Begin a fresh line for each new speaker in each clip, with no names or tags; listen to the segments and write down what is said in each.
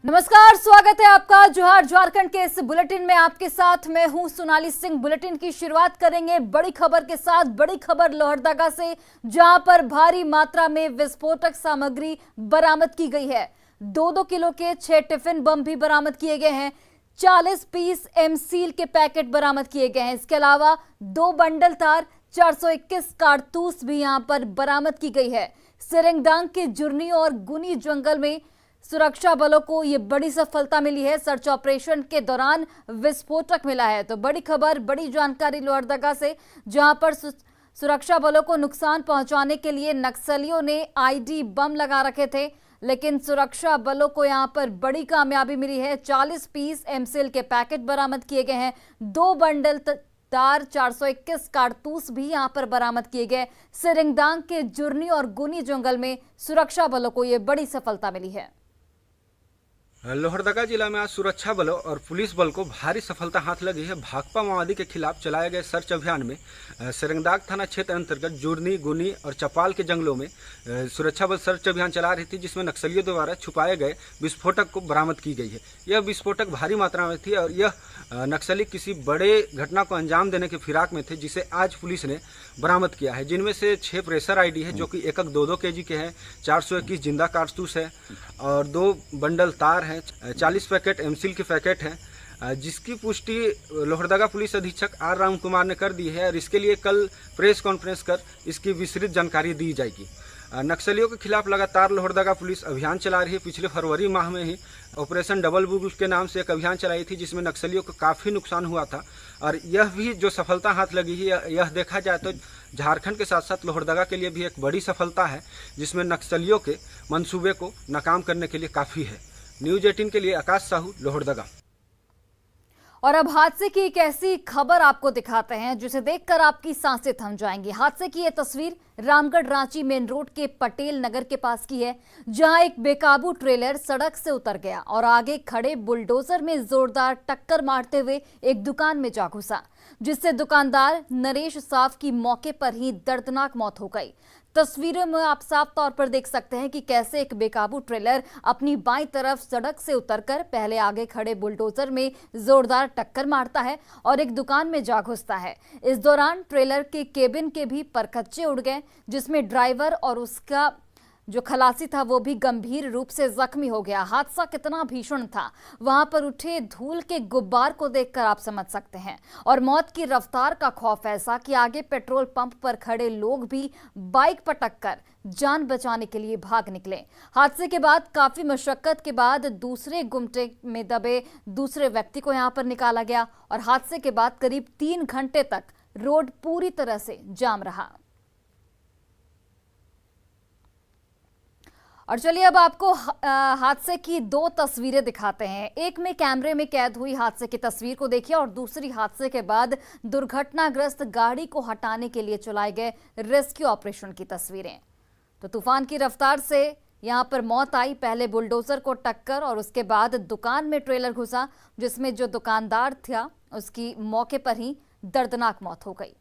नमस्कार, स्वागत है आपका जोहार झारखंड के इस बुलेटिन में। आपके साथ मैं हूं सोनाली सिंह। बुलेटिन की शुरुआत करेंगे बड़ी खबर के साथ। बड़ी खबर लोहरदगा से, जहां पर भारी मात्रा में विस्फोटक सामग्री बरामद की गई है। 2-2 किलो के 6 टिफिन बम भी बरामद किए गए हैं। 40 पीस एमसील के पैकेट बरामद किए गए हैं। इसके अलावा 2 बंडल तार, 421 कारतूस भी यहां पर बरामद की गई है। सिरंगदांग के जुर्नी और गुनी जंगल में सुरक्षा बलों को यह बड़ी सफलता मिली है। सर्च ऑपरेशन के दौरान विस्फोटक मिला है। तो बड़ी खबर, बड़ी जानकारी लोहरदगा से, जहां पर सुरक्षा बलों को नुकसान पहुंचाने के लिए नक्सलियों ने आईडी बम लगा रखे थे, लेकिन सुरक्षा बलों को यहां पर बड़ी कामयाबी मिली है। 40 पीस एमसील के पैकेट बरामद किए गए हैं। 2 बंडल तार, 421 कारतूस भी यहां पर बरामद किए गए। सिरंगदांग के जुर्नी और गुनी जंगल में सुरक्षा बलों को यह बड़ी सफलता मिली है।
लोहरदगा जिला में आज सुरक्षा बलों और पुलिस बल को भारी सफलता हाथ लगी है। भाकपा माओवादी के खिलाफ चलाए गए सर्च अभियान में सिरंगदाग थाना क्षेत्र अंतर्गत जुर्नी, गुनी और चपाल के जंगलों में सुरक्षा बल सर्च अभियान चला रही थी, जिसमें नक्सलियों द्वारा छुपाए गए विस्फोटक को बरामद की गई है। यह विस्फोटक भारी मात्रा में थी और यह नक्सली किसी बड़े घटना को अंजाम देने के फिराक में थे, जिसे आज पुलिस ने बरामद किया है। जिनमें से 6 प्रेशर आईडी है, जो कि एक 2-2 केजी के हैं, 421 जिंदा कारतूस है और 2 बंडल तार हैं, 40 पैकेट एमसील के पैकेट हैं, जिसकी पुष्टि लोहरदगा पुलिस अधीक्षक आर राम कुमार ने कर दी है और इसके लिए कल प्रेस कॉन्फ्रेंस कर इसकी विस्तृत जानकारी दी जाएगी। नक्सलियों के खिलाफ लगातार लोहरदगा पुलिस अभियान चला रही है। पिछले फरवरी माह में ही ऑपरेशन डबल बुल के नाम से एक अभियान चलाई थी, जिसमें नक्सलियों को काफ़ी नुकसान हुआ था और यह भी जो सफलता हाथ लगी है, यह देखा जाए तो झारखंड के साथ साथ लोहरदगा के लिए भी एक बड़ी सफलता है, जिसमें नक्सलियों के मंसूबे को नाकाम करने के लिए काफ़ी है। न्यूज़ 18 के लिए आकाश साहू, लोहरदगा।
और अब हादसे की एक ऐसी खबर आपको दिखाते हैं जिसे देखकर आपकी सांसें थम जाएंगी। हादसे की यह तस्वीर रामगढ़ रांची मेन रोड के पटेल नगर के पास की है, जहां एक बेकाबू ट्रेलर सड़क से उतर गया और आगे खड़े बुलडोजर में जोरदार टक्कर मारते हुए एक दुकान में जा घुसा, जिससे दुकानदार नरेश साफ की मौके पर ही दर्दनाक मौत हो गई। तस्वीरों में आप साफ तौर पर देख सकते हैं कि कैसे एक बेकाबू ट्रेलर अपनी बाईं तरफ सड़क से उतरकर पहले आगे खड़े बुलडोजर में जोरदार टक्कर मारता है और एक दुकान में जा घुसता है। इस दौरान ट्रेलर के केबिन के भी परखच्चे उड़ गए, जिसमें ड्राइवर और उसका जो खलासी था वो भी गंभीर रूप से जख्मी हो गया। हादसा कितना भीषण था, वहां पर उठे धूल के गुब्बार को देखकर आप समझ सकते हैं। और मौत की रफ्तार का खौफ ऐसा कि आगे पेट्रोल पंप पर खड़े लोग भी बाइक पटक कर जान बचाने के लिए भाग निकले। हादसे के बाद काफी मशक्कत के बाद दूसरे गुमटे में दबे दूसरे व्यक्ति को यहां पर निकाला गया और हादसे के बाद करीब 3 घंटे तक रोड पूरी तरह से जाम रहा। और चलिए अब आपको हादसे की 2 तस्वीरें दिखाते हैं। एक में कैमरे में कैद हुई हादसे की तस्वीर को देखिए और दूसरी हादसे के बाद दुर्घटनाग्रस्त गाड़ी को हटाने के लिए चलाए गए रेस्क्यू ऑपरेशन की तस्वीरें। तो तूफान की रफ्तार से यहां पर मौत आई। पहले बुलडोजर को टक्कर और उसके बाद दुकान में ट्रेलर घुसा, जिसमें जो दुकानदार था उसकी मौके पर ही दर्दनाक मौत हो गई।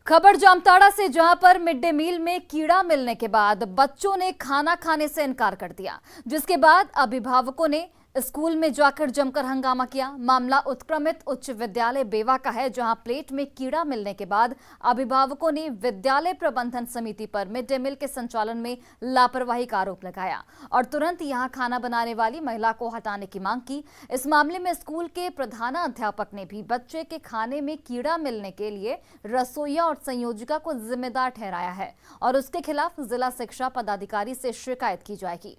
खबर जामताड़ा से, जहां पर मिड डे मील में कीड़ा मिलने के बाद बच्चों ने खाना खाने से इनकार कर दिया, जिसके बाद अभिभावकों ने स्कूल में जाकर जमकर हंगामा किया। मामला उत्क्रमित उच्च विद्यालय बेवा का है, जहां प्लेट में कीड़ा मिलने के बाद अभिभावकों ने विद्यालय प्रबंधन समिति पर मिड डे मील के संचालन में लापरवाही का आरोप लगाया और तुरंत यहां खाना बनाने वाली महिला को हटाने की मांग की। इस मामले में स्कूल के प्रधानाध्यापक ने भी बच्चे के खाने में कीड़ा मिलने के लिए रसोइया और संयोजिका को जिम्मेदार ठहराया है और उसके खिलाफ जिला शिक्षा पदाधिकारी से शिकायत की जाएगी।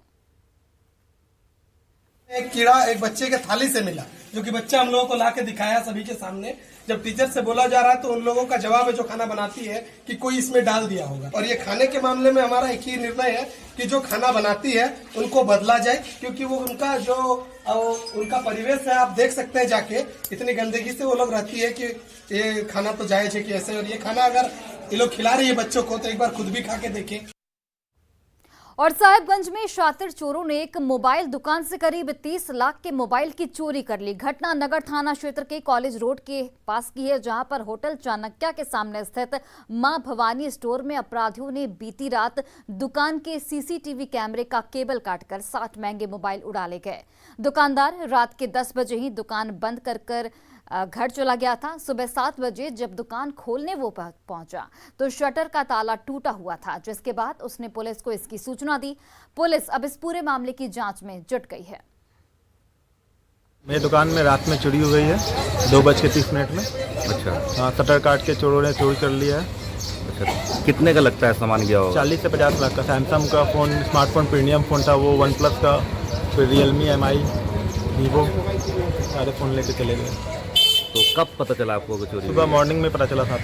एक कीड़ा एक बच्चे के थाली से मिला, जो कि बच्चा हम लोगों को लाके दिखाया सभी के सामने। जब टीचर से बोला जा रहा है तो उन लोगों का जवाब है जो खाना बनाती है कि कोई इसमें डाल दिया होगा। और ये खाने के मामले में हमारा एक ही निर्णय है कि जो खाना बनाती है उनको बदला जाए, क्योंकि वो उनका परिवेश है, आप देख सकते हैं जाके इतनी गंदगी से वो लोग रहती है कि ये खाना तो जायज है कि ऐसे। और ये खाना अगर ये लोग खिला रही है बच्चों को तो एक बार खुद भी खा के देखें।
और साहिबगंज में शातिर चोरों ने एक मोबाइल दुकान से करीब 30 लाख के मोबाइल की चोरी कर ली। घटना नगर थाना क्षेत्र के कॉलेज रोड के पास की है, जहां पर होटल चाणक्य के सामने स्थित मां भवानी स्टोर में अपराधियों ने बीती रात दुकान के सीसीटीवी कैमरे का केबल काटकर 60 महंगे मोबाइल उड़ा ले गए। दुकानदार रात के 10 बजे ही दुकान बंद कर घर चला गया था। सुबह 7 बजे जब दुकान खोलने वो पहुंचा तो शटर का ताला टूटा हुआ था, जिसके बाद उसने पुलिस को इसकी सूचना दी। पुलिस अब इस पूरे मामले की जांच में जुट गई है।
मेरी दुकान में रात में चोरी हो गई है 2:30 में।
अच्छा।
हाँ, शटर काट के चोरों ने चोरी कर लिया है।
अच्छा, कितने का लगता है सामान गया होगा?
40 से 50 लाख का सैमसंग का फ़ोन, स्मार्टफोन प्रीमियम फ़ोन था वो, वन प्लस का, फिर रियलमी, MI, वीवो, सारे फ़ोन लेके चले गए।
तो कब पता चला आपको कि चोरी?
सुबह मॉर्निंग में पता चला था।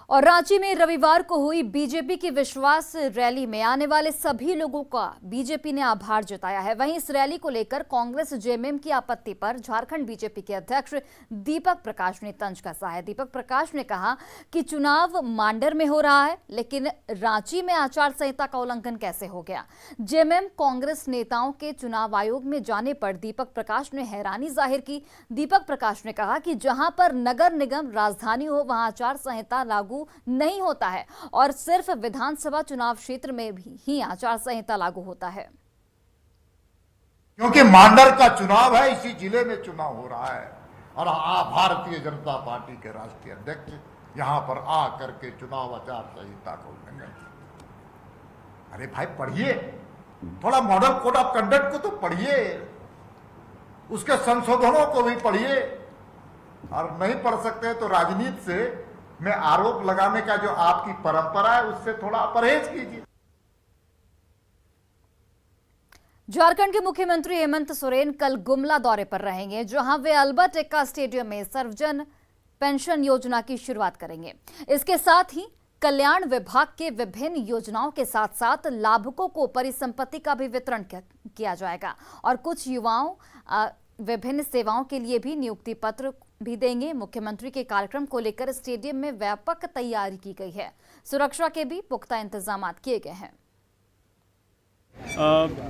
और रांची में रविवार को हुई बीजेपी की विश्वास रैली में आने वाले सभी लोगों का बीजेपी ने आभार जताया है। वहीं इस रैली को लेकर कांग्रेस जेएमएम की आपत्ति पर झारखंड बीजेपी के अध्यक्ष दीपक प्रकाश ने तंज कसा है। दीपक प्रकाश ने कहा कि चुनाव मांडर में हो रहा है, लेकिन रांची में आचार संहिता का उल्लंघन कैसे हो गया। जेएमएम कांग्रेस नेताओं के चुनाव आयोग में जाने पर दीपक प्रकाश ने हैरानी जाहिर की। दीपक प्रकाश ने कहा कि जहां पर नगर निगम राजधानी हो वहां आचार संहिता लागू नहीं होता है और सिर्फ विधानसभा चुनाव क्षेत्र में भी ही आचार संहिता लागू होता है।
क्योंकि मांडर का चुनाव है, इसी जिले में चुनाव हो रहा है और भारतीय जनता पार्टी के राष्ट्रीय अध्यक्ष यहां पर आ करके चुनाव आचार संहिता को उल्लंघन। अरे भाई पढ़िए, थोड़ा मॉडल कोड ऑफ कंडक्ट को तो पढ़िए, उसके संशोधनों को भी पढ़िए, और नहीं पढ़ सकते तो राजनीति से में आरोप लगाने का जो आपकी परंपरा है उससे थोड़ा परहेज कीजिए।
झारखंड के मुख्यमंत्री हेमंत सोरेन कल गुमला दौरे पर रहेंगे, जहां वे अल्बर्ट एक्का स्टेडियम में सर्वजन पेंशन योजना की शुरुआत करेंगे। इसके साथ ही कल्याण विभाग के विभिन्न योजनाओं के साथ साथ लाभुकों को परिसंपत्ति का भी वितरण किया जाएगा और कुछ युवाओं विभिन्न सेवाओं के लिए भी नियुक्ति पत्र भी देंगे। मुख्यमंत्री के कार्यक्रम को लेकर स्टेडियम में व्यापक तैयारी की गई है। सुरक्षा के भी पुख्ता इंतजाम किए गए हैं।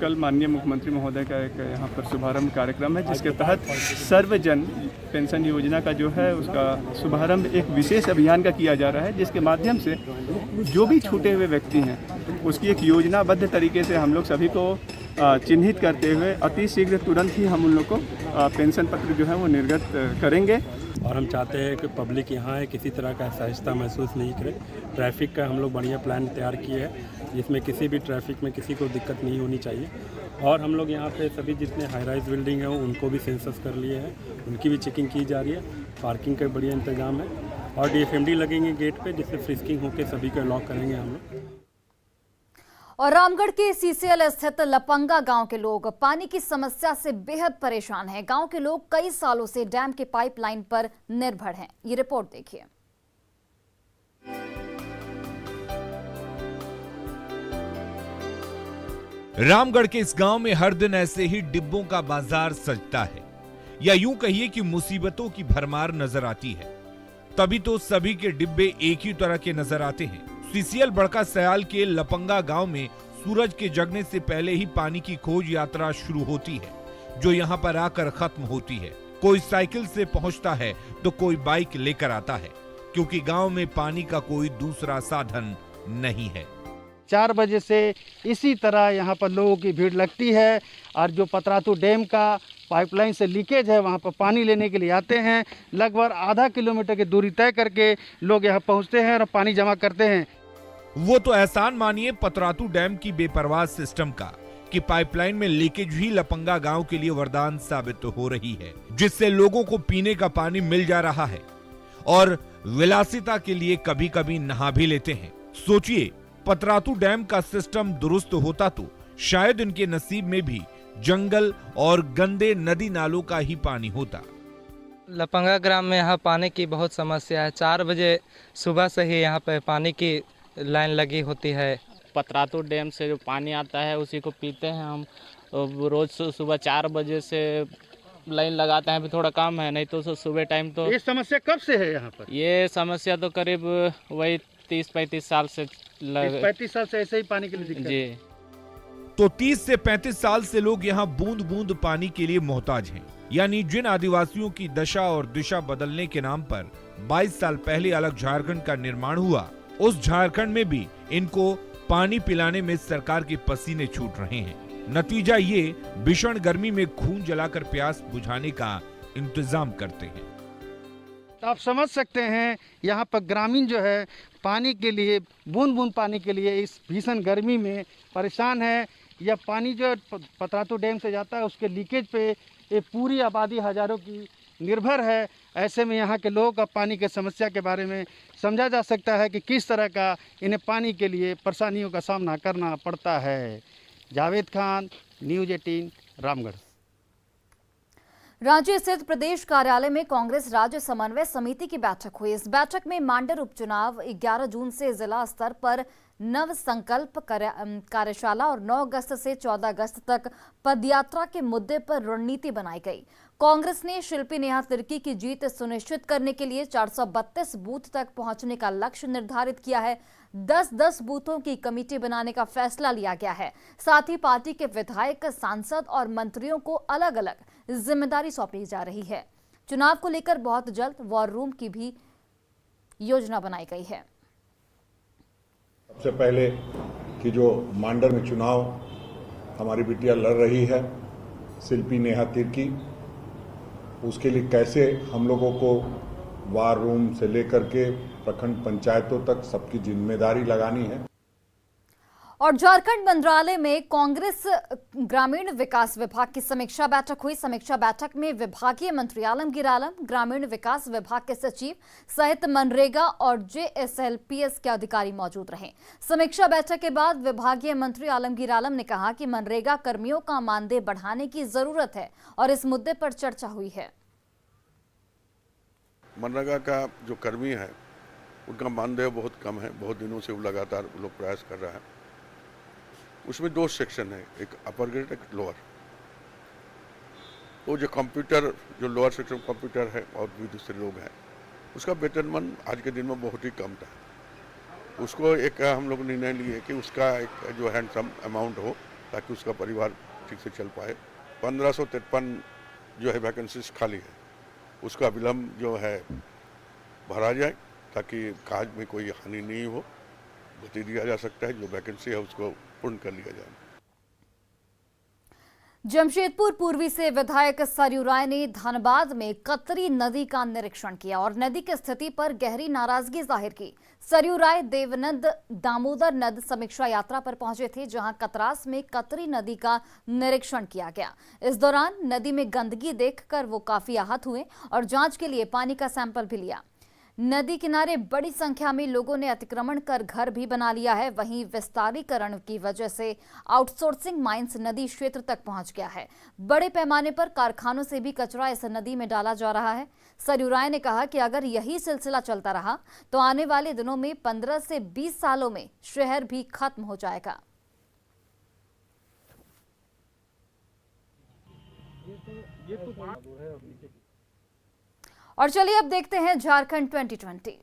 कल माननीय मुख्यमंत्री महोदय का एक यहाँ पर शुभारंभ कार्यक्रम है, जिसके तहत सर्वजन पेंशन योजना का जो है उसका शुभारंभ एक विशेष अभियान का किया जा रहा है, जिसके माध्यम से जो भी छूटे हुए व्यक्ति हैं उसकी एक योजनाबद्ध तरीके से हम लोग सभी को चिन्हित करते हुए अति शीघ्र तुरंत ही हम उन लोग को पेंशन पत्र जो है वो निर्गत करेंगे।
और हम चाहते हैं कि पब्लिक यहाँ है किसी तरह का असहजता महसूस नहीं करे। ट्रैफिक का हम लोग बढ़िया प्लान तैयार किए हैं, जिसमें किसी भी ट्रैफिक में किसी को दिक्कत नहीं होनी चाहिए। और हम लोग यहाँ पे सभी जितने हाई राइज बिल्डिंग हैं उनको भी सेंसस कर लिए हैं, उनकी भी चेकिंग की जा रही है। पार्किंग का बढ़िया इंतजाम है और DFMD लगेंगे गेट पे, जिससे फ्रिस्किंग होकर सभी को लॉक करेंगे हम लोग।
और रामगढ़ के CCL स्थित लपंगा गांव के लोग पानी की समस्या से बेहद परेशान हैं। गांव के लोग कई सालों से डैम के पाइपलाइन पर निर्भर हैं। ये रिपोर्ट देखिए।
रामगढ़ के इस गांव में हर दिन ऐसे ही डिब्बों का बाजार सजता है, या यूं कहिए कि मुसीबतों की भरमार नजर आती है। तभी तो सभी के डिब्बे एक ही तरह के नजर आते हैं। CCL बड़का सयाल के लपंगा गांव में सूरज के जगने से पहले ही पानी की खोज यात्रा शुरू होती है, जो यहां पर आकर खत्म होती है। कोई साइकिल से पहुंचता है तो कोई बाइक लेकर आता है, क्योंकि गांव में पानी का कोई दूसरा साधन नहीं है।
4 बजे से इसी तरह यहाँ पर लोगों की भीड़ लगती है और जो पतरातू डैम का पाइपलाइन से लीकेज है वहाँ पर पानी लेने के लिए आते हैं। लगभग आधा किलोमीटर की दूरी तय करके लोग यहाँ पहुँचते हैं और पानी जमा करते हैं।
वो तो एहसान मानिए पतरातू डैम की बेपरवाह सिस्टम का कि पाइपलाइन में लीकेज ही लपंगा गांव के लिए वरदान साबित हो रही है, जिससे लोगों को पीने का पानी मिल जा रहा है और विलासिता के लिए कभी कभी नहा भी लेते हैं। सोचिए, पतरातू डैम का सिस्टम दुरुस्त होता तो शायद इनके नसीब में भी जंगल और गंदे नदी नालों का ही पानी होता।
लपंगा ग्राम में यहाँ पानी की बहुत समस्या है। 4 बजे सुबह से ही यहाँ पे पानी की लाइन लगी होती है।
पतरातू डैम से जो पानी आता है उसी को पीते हैं हम। रोज सुबह 4 बजे से लाइन लगाते हैं। अभी थोड़ा कम है, नहीं तो सुबह टाइम तो।
ये समस्या कब से है यहाँ पर?
ये समस्या तो करीब वही 30-35 साल से
35 साल से ऐसे ही पानी के लिए दिक्कत
जी।
तो 30 से 35 साल से लोग यहाँ बूंद बूंद पानी के लिए मोहताज हैं। यानी जिन आदिवासियों की दशा और दिशा बदलने के नाम पर 22 साल पहले अलग झारखंड का निर्माण हुआ, उस झारखंड में भी इनको पानी पिलाने में सरकार के पसीने छूट रहे हैं। नतीजा ये भीषण गर्मी में खून जलाकर प्यास बुझाने का इंतजाम करते हैं।
आप समझ सकते हैं यहाँ पर ग्रामीण जो है पानी के लिए, बूंद बूंद पानी के लिए इस भीषण गर्मी में परेशान है। यह पानी जो पतरातू डैम से जाता है उसके लीकेज पे ये पूरी आबादी हजारों की निर्भर है। ऐसे में यहाँ के लोगों का पानी के समस्या के बारे में समझा जा सकता है कि किस तरह का इन्हें पानी के लिए परेशानियों का सामना करना पड़ता है। जावेद खान, न्यूज़ 18, रामगढ़।
रांची स्थित प्रदेश कार्यालय में कांग्रेस राज्य समन्वय समिति की बैठक हुई। इस बैठक में मांडर उपचुनाव 11 जून से जिला स्तर पर नव संकल्प कार्यशाला और 9 अगस्त से 14 अगस्त तक पदयात्रा के मुद्दे पर रणनीति बनाई गई। कांग्रेस ने शिल्पी नेहा तिर्की की जीत सुनिश्चित करने के लिए 432 बूथ तक पहुंचने का लक्ष्य निर्धारित किया है। 10-10 बूथों की कमेटी बनाने का फैसला लिया गया है। साथ ही पार्टी के विधायक, सांसद और मंत्रियों को अलग अलग जिम्मेदारी सौंपी जा रही है। चुनाव को लेकर बहुत जल्द वॉर रूम की भी योजना बनाई गई है।
सबसे पहले कि जो मांडर में चुनाव हमारी बिटिया लड़ रही है, शिल्पी नेहा तिर्की, उसके लिए कैसे हम लोगों को वार रूम से लेकर के प्रखंड पंचायतों तक सबकी जिम्मेदारी लगानी है।
और झारखंड मंत्रालय में कांग्रेस ग्रामीण विकास विभाग की समीक्षा बैठक हुई। समीक्षा बैठक में विभागीय मंत्री आलमगीर आलम, ग्रामीण विकास विभाग के सचिव सहित मनरेगा और JSLPS के अधिकारी मौजूद रहे। समीक्षा बैठक के बाद विभागीय मंत्री आलमगीर आलम ने कहा कि मनरेगा कर्मियों का मानदेय बढ़ाने की जरूरत है और इस मुद्दे पर चर्चा हुई है।
मनरेगा का जो कर्मी है उनका मानदेय बहुत कम है, बहुत दिनों से वो लगातार लोग प्रयास कर रहा है। उसमें 2 सेक्शन है, एक अपर ग्रेड, एक लोअर। वो जो कंप्यूटर, जो लोअर सेक्शन कंप्यूटर है और भी दूसरे लोग हैं, उसका वेतनमान आज के दिन में बहुत ही कम था। उसको एक हम लोग निर्णय लिए कि उसका एक जो हैंडसम अमाउंट हो ताकि उसका परिवार ठीक से चल पाए। 1553 जो है वैकेंसीज खाली है, उसका विलम्ब जो है भरा जाए ताकि काज में कोई हानि नहीं हो, गति दिया जा सकता है। जो वैकेंसी है उसको पूर्ण कर लिया जाए।
जमशेदपुर पूर्वी से विधायक सरयू राय ने धनबाद में कतरी नदी का निरीक्षण किया और नदी की स्थिति पर गहरी नाराजगी जाहिर की। सरयू राय देवनंद दामोदर नद समीक्षा यात्रा पर पहुंचे थे, जहां कतरास में कतरी नदी का निरीक्षण किया गया। इस दौरान नदी में गंदगी देखकर वो काफी आहत हुए और जांच के लिए पानी का सैंपल भी लिया। नदी किनारे बड़ी संख्या में लोगों ने अतिक्रमण कर घर भी बना लिया है। वहीं विस्तारीकरण की वजह से आउटसोर्सिंग माइंस नदी क्षेत्र तक पहुंच गया है। बड़े पैमाने पर कारखानों से भी कचरा इस नदी में डाला जा रहा है। सरयू राय ने कहा कि अगर यही सिलसिला चलता रहा तो आने वाले दिनों में 15 से 20 सालों में शहर भी खत्म हो जाएगा। और चलिए अब देखते हैं झारखंड 2020।